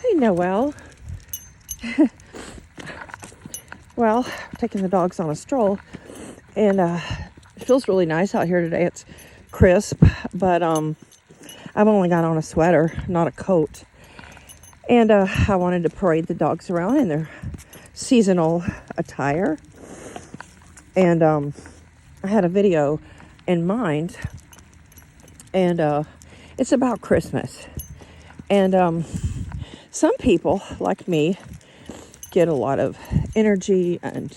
Hey, Noelle. Well, taking the dogs on a stroll, and it feels really nice out here today. It's crisp, but I've only got on a sweater, not a coat. And I wanted to parade the dogs around in their seasonal attire. And I had a video in mind, and it's about Christmas. And some people, like me, get a lot of energy and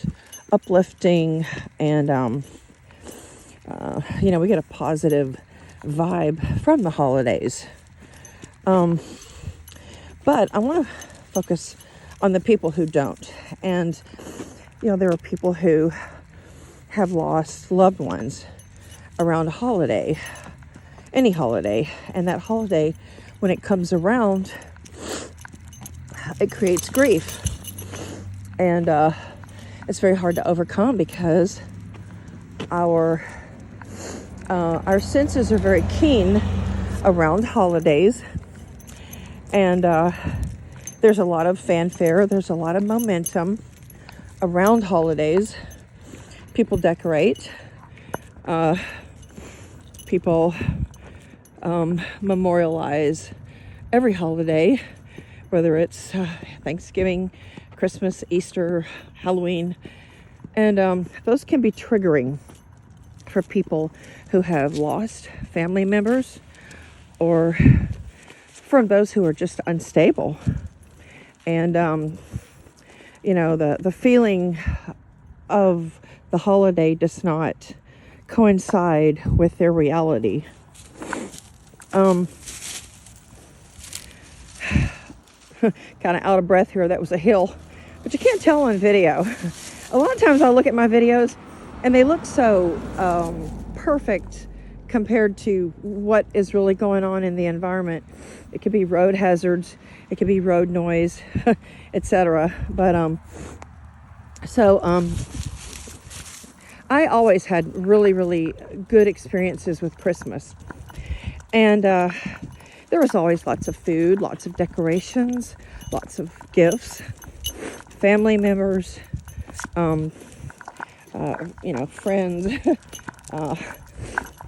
uplifting, and we get a positive vibe from the holidays. But I want to focus on the people who don't. And there are people who have lost loved ones around a holiday, any holiday, and that holiday, when it comes around, it creates grief. And it's very hard to overcome because our senses are very keen around holidays, and there's a lot of fanfare, there's a lot of momentum around holidays. People decorate, people memorialize every holiday, whether it's Thanksgiving, Christmas, Easter, Halloween, and those can be triggering for people who have lost family members, or from those who are just unstable. And the feeling of the holiday does not coincide with their reality. Kind of out of breath here. That was a hill, but you can't tell on video. A lot of times I'll look at my videos and they look so perfect compared to what is really going on in the environment. It could be road hazards, it could be road noise, etc. But I always had really, really good experiences with Christmas. And there was always lots of food, lots of decorations, lots of gifts, family members, friends.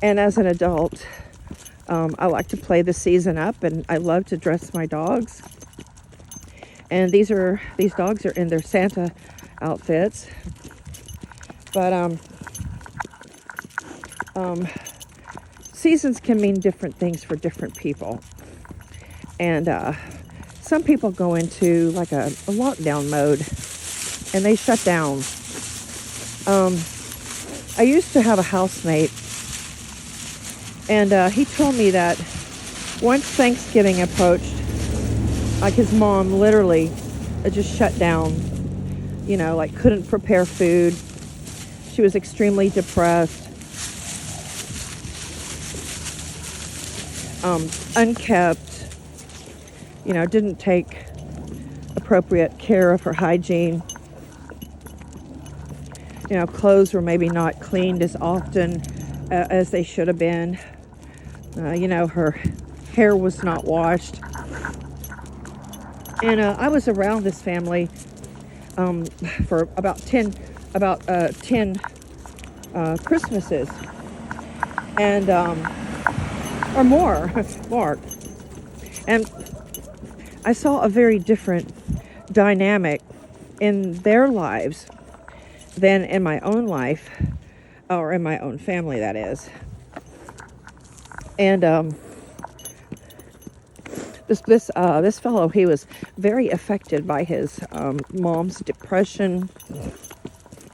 And as an adult, I like to play the season up, and I love to dress my dogs. And these dogs are in their Santa outfits. But seasons can mean different things for different people. And some people go into like a lockdown mode, and they shut down. I used to have a housemate, and he told me that once Thanksgiving approached, like his mom literally just shut down, like couldn't prepare food. She was extremely depressed, unkept, didn't take appropriate care of her hygiene. Clothes were maybe not cleaned as often as they should have been. Her hair was not washed. And I was around this family for about 10 Christmases, and or more. And I saw a very different dynamic in their lives than in my own life, or in my own family, that is. And this fellow, he was very affected by his mom's depression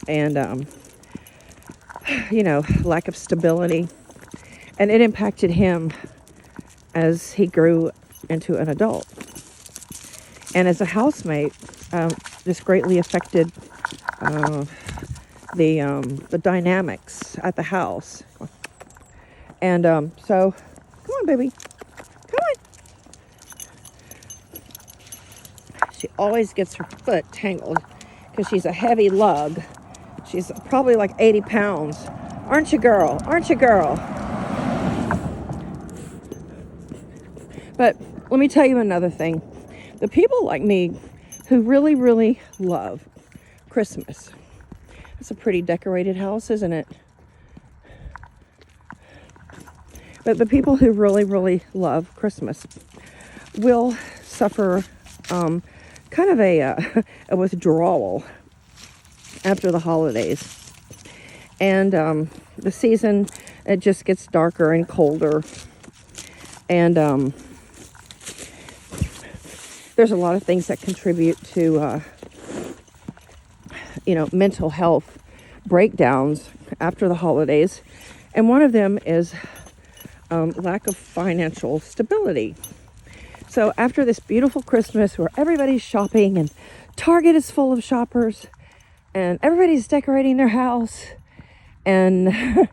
and lack of stability, and it impacted him as he grew into an adult. And as a housemate, this greatly affected the dynamics at the house. And so, come on, baby, come on. She always gets her foot tangled because she's a heavy lug. She's probably like 80 pounds. Aren't you, girl? Aren't you, girl? But let me tell you another thing. the people like me who really, really love Christmas. It's a pretty decorated house, isn't it? But the people who really, really love Christmas will suffer kind of a withdrawal after the holidays. And the season, it just gets darker and colder. And there's a lot of things that contribute to, mental health breakdowns after the holidays. And one of them is lack of financial stability. So after this beautiful Christmas where everybody's shopping and Target is full of shoppers and everybody's decorating their house and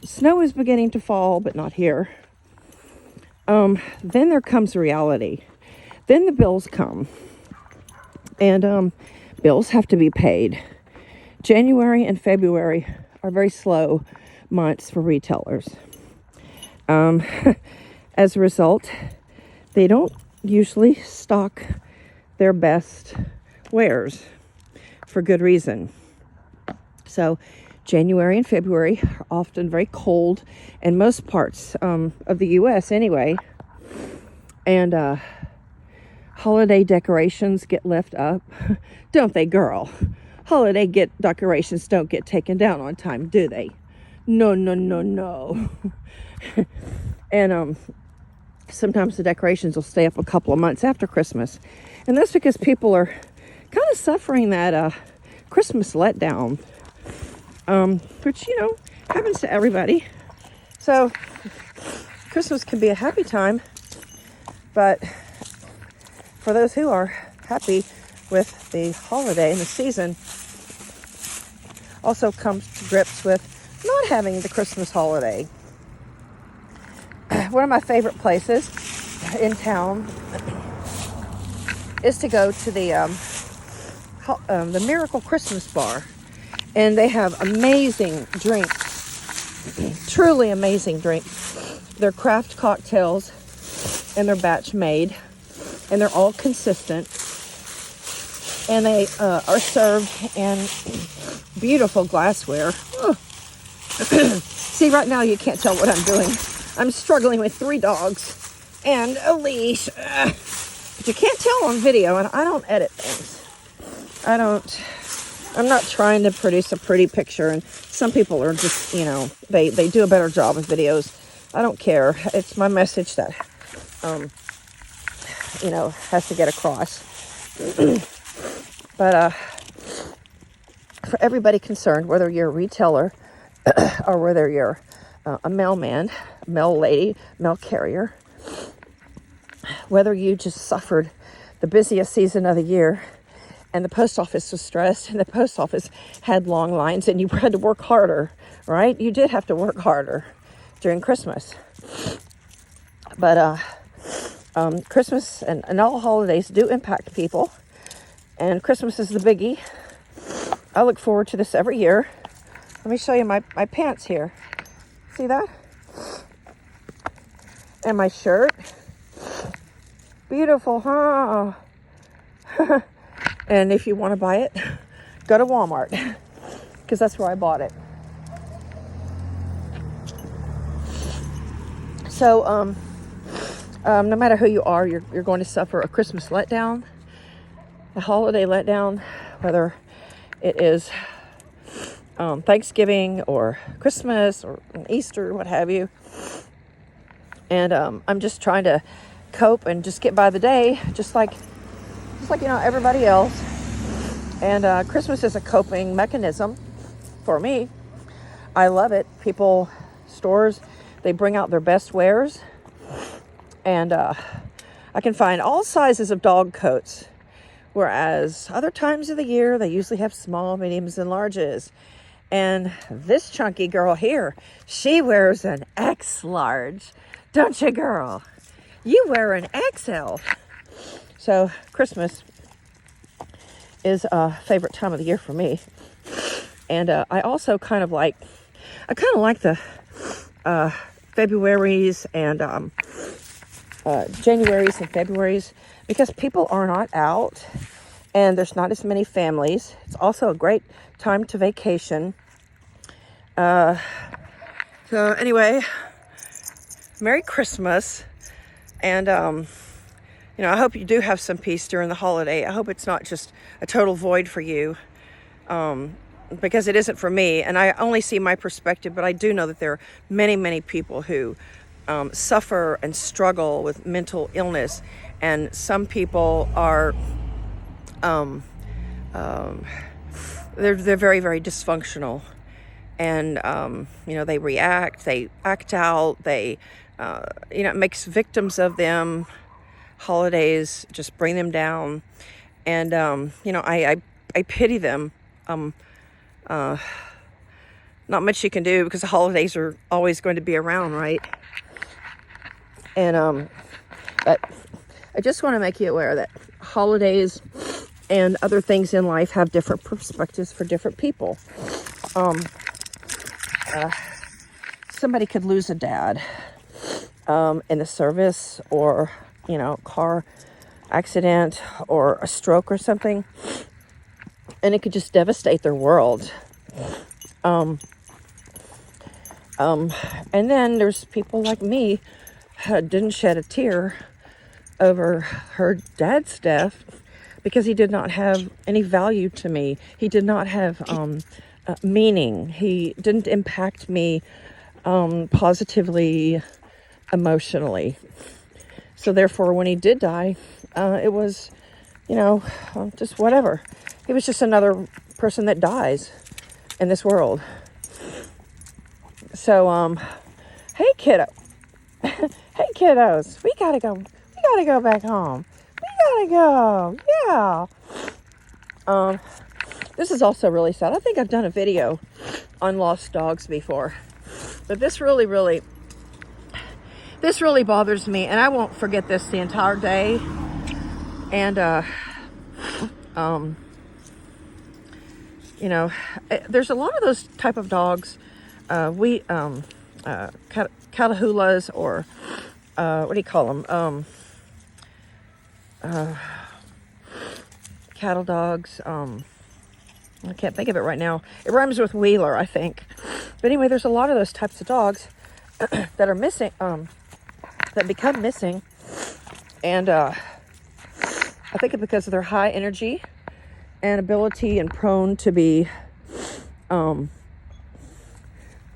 snow is beginning to fall, but not here. Then there comes reality. Then the bills come. And bills have to be paid. January and February are very slow months for retailers. As a result, they don't usually stock their best wares for good reason. So January and February are often very cold in most parts of the U.S. anyway. And holiday decorations get left up. Don't they, girl? Holiday decorations don't get taken down on time, do they? No. And sometimes the decorations will stay up a couple of months after Christmas. And that's because people are kind of suffering that Christmas letdown, which, happens to everybody. So Christmas can be a happy time, but for those who are happy with the holiday and the season, also comes to grips with not having the Christmas holiday. One of my favorite places in town is to go to the Miracle Christmas Bar, and they have amazing drinks, truly amazing drinks. They're craft cocktails, and they're batch made, and they're all consistent, and they are served in beautiful glassware. See, right now you can't tell what I'm doing. I'm struggling with 3 dogs and a leash. But you can't tell on video, and I don't edit things. I'm not trying to produce a pretty picture, and some people are just, they do a better job with videos. I don't care. It's my message that, has to get across. But for everybody concerned, whether you're a retailer or whether you're a mailman, mail lady, mail carrier, whether you just suffered the busiest season of the year and the post office was stressed and the post office had long lines and you had to work harder, right? You did have to work harder during Christmas. But Christmas and all holidays do impact people, and Christmas is the biggie. I look forward to this every year. Let me show you my pants here. See that? And my shirt. Beautiful, huh? And if you want to buy it, go to Walmart, because that's where I bought it. So, no matter who you are, you're going to suffer a Christmas letdown, a holiday letdown, whether it is Thanksgiving or Christmas or Easter, what have you. And I'm just trying to cope and just get by the day, just like everybody else. And Christmas is a coping mechanism for me. I love it. Stores, they bring out their best wares, and I can find all sizes of dog coats, whereas other times of the year they usually have small, mediums, and larges. And this chunky girl here, she wears an X large. Don't you, girl? You wear an XL. So Christmas is a favorite time of the year for me. And I also kind of like the Februaries and Januaries and Februaries, because people are not out and there's not as many families. It's also a great time to vacation. So anyway, Merry Christmas. And, I hope you do have some peace during the holiday. I hope it's not just a total void for you, because it isn't for me. And I only see my perspective, but I do know that there are many, many people who suffer and struggle with mental illness. And some people are, they're very, very dysfunctional. And, they react, they act out, it makes victims of them. Holidays just bring them down. And, I pity them. Not much you can do because the holidays are always going to be around, right? And, but I just want to make you aware that holidays and other things in life have different perspectives for different people. Somebody could lose a dad in the service, or car accident or a stroke or something, and it could just devastate their world. And then there's people like me who didn't shed a tear over her dad's death because he did not have any value to me. He did not have meaning. He didn't impact me positively, emotionally. So therefore, when he did die, it was, just whatever. He was just another person that dies in this world. So, hey kiddos, we gotta go back home. We gotta go, yeah. This is also really sad. I think I've done a video on lost dogs before, but this really bothers me, and I won't forget this the entire day. And there's a lot of those type of dogs. Catahulas, or what do you call them? Cattle dogs. I can't think of it right now. It rhymes with Wheeler, I think. But anyway, there's a lot of those types of dogs that are missing, that become missing. And I think it's because of their high energy and ability, and prone to be, oh,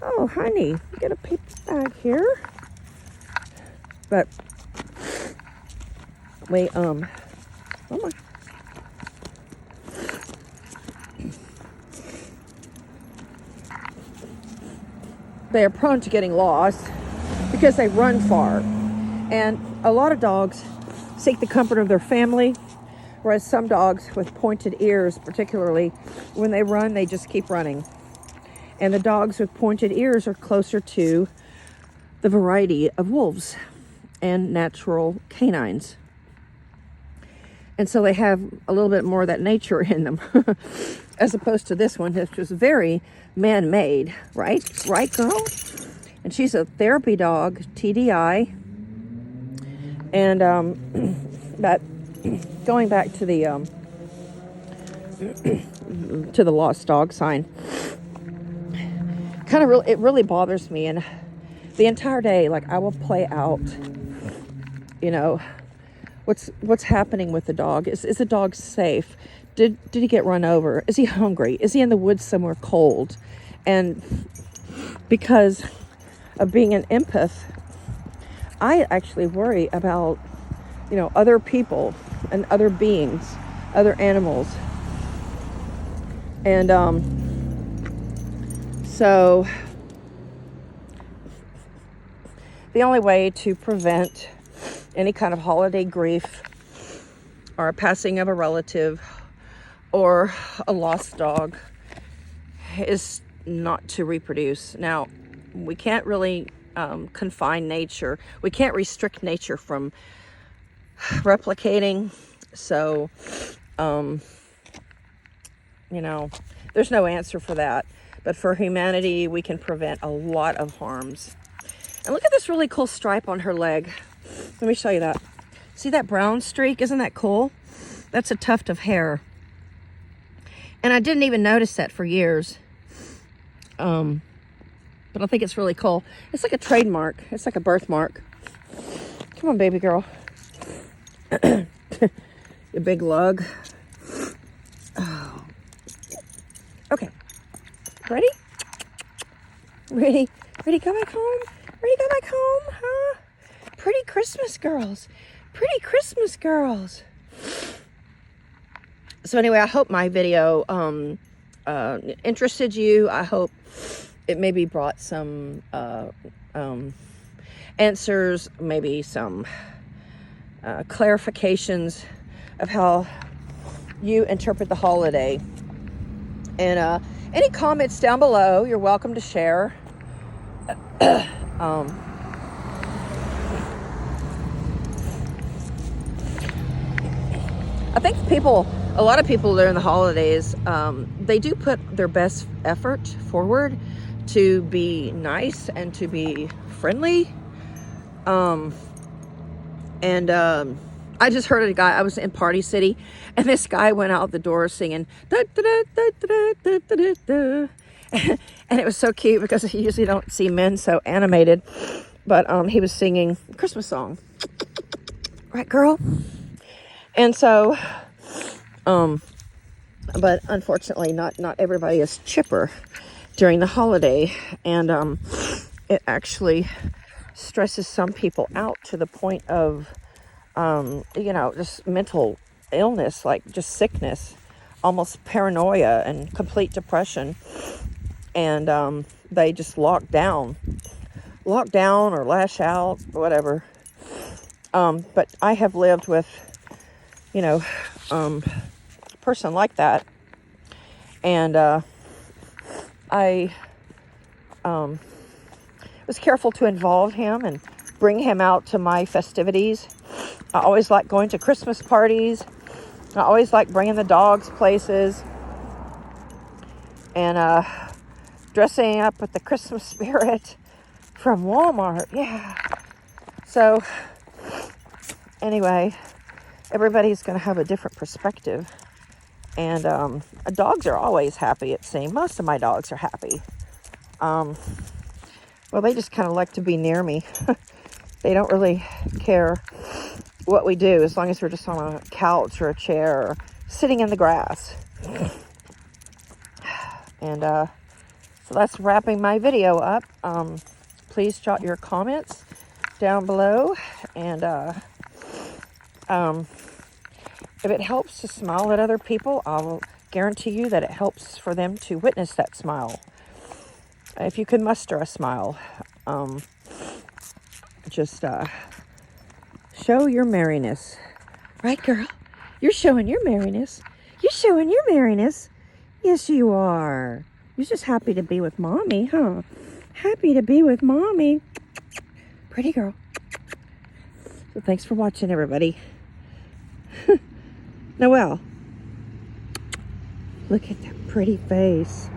honey, you get a paper bag here. But we, oh my. They are prone to getting lost because they run far. And a lot of dogs seek the comfort of their family, whereas some dogs with pointed ears, particularly, when they run, they just keep running. And the dogs with pointed ears are closer to the variety of wolves and natural canines. And so they have a little bit more of that nature in them, as opposed to this one, which was very man-made, right? Right, girl? And she's a therapy dog, TDI. And but going back to the lost dog sign, it really bothers me. And the entire day, like, I will play out, what's happening with the dog. Is the dog safe? Did he get run over? Is he hungry? Is he in the woods somewhere cold? And because of being an empath, I actually worry about, other people and other beings, other animals. And so the only way to prevent any kind of holiday grief, or a passing of a relative, or a lost dog, is not to reproduce. Now, we can't really confine nature. We can't restrict nature from replicating. So, there's no answer for that. But for humanity, we can prevent a lot of harms. And look at this really cool stripe on her leg. Let me show you that. See that brown streak? Isn't that cool? That's a tuft of hair. And I didn't even notice that for years. But I think it's really cool. It's like a trademark. It's like a birthmark. Come on, baby girl. You big lug. Oh. Okay. Ready? Ready to go back home? Ready to go back home, huh? Pretty Christmas girls. Pretty Christmas girls. So anyway, I hope my video interested you. I hope it maybe brought some answers, maybe some clarifications of how you interpret the holiday. And any comments down below, you're welcome to share. I think a lot of people during the holidays, they do put their best effort forward to be nice and to be friendly. I just heard a guy, I was in Party City, and this guy went out the door singing, da, da, da, da, da, da, da, da. And it was so cute because you usually don't see men so animated, but he was singing a Christmas song. Right, girl? And so, but unfortunately, not everybody is chipper during the holiday, and it actually stresses some people out to the point of, just mental illness, like just sickness, almost paranoia and complete depression. And they just lock down or lash out, whatever. But I have lived with, a person like that. And I was careful to involve him and bring him out to my festivities. I always like going to Christmas parties. I always like bringing the dogs places. And dressing up with the Christmas spirit from Walmart. Yeah. So, anyway, everybody's going to have a different perspective. And dogs are always happy, it seems. Most of my dogs are happy. Well, they just kind of like to be near me. They don't really care what we do as long as we're just on a couch or a chair or sitting in the grass. And so that's wrapping my video up. Please jot your comments down below. And if it helps to smile at other people, I'll guarantee you that it helps for them to witness that smile. If you can muster a smile, just show your merriness. Right, girl? You're showing your merriness. You're showing your merriness. Yes, you are. You're just happy to be with Mommy, huh? Happy to be with Mommy. Pretty girl. So thanks for watching, everybody. Noelle. Look at that pretty face.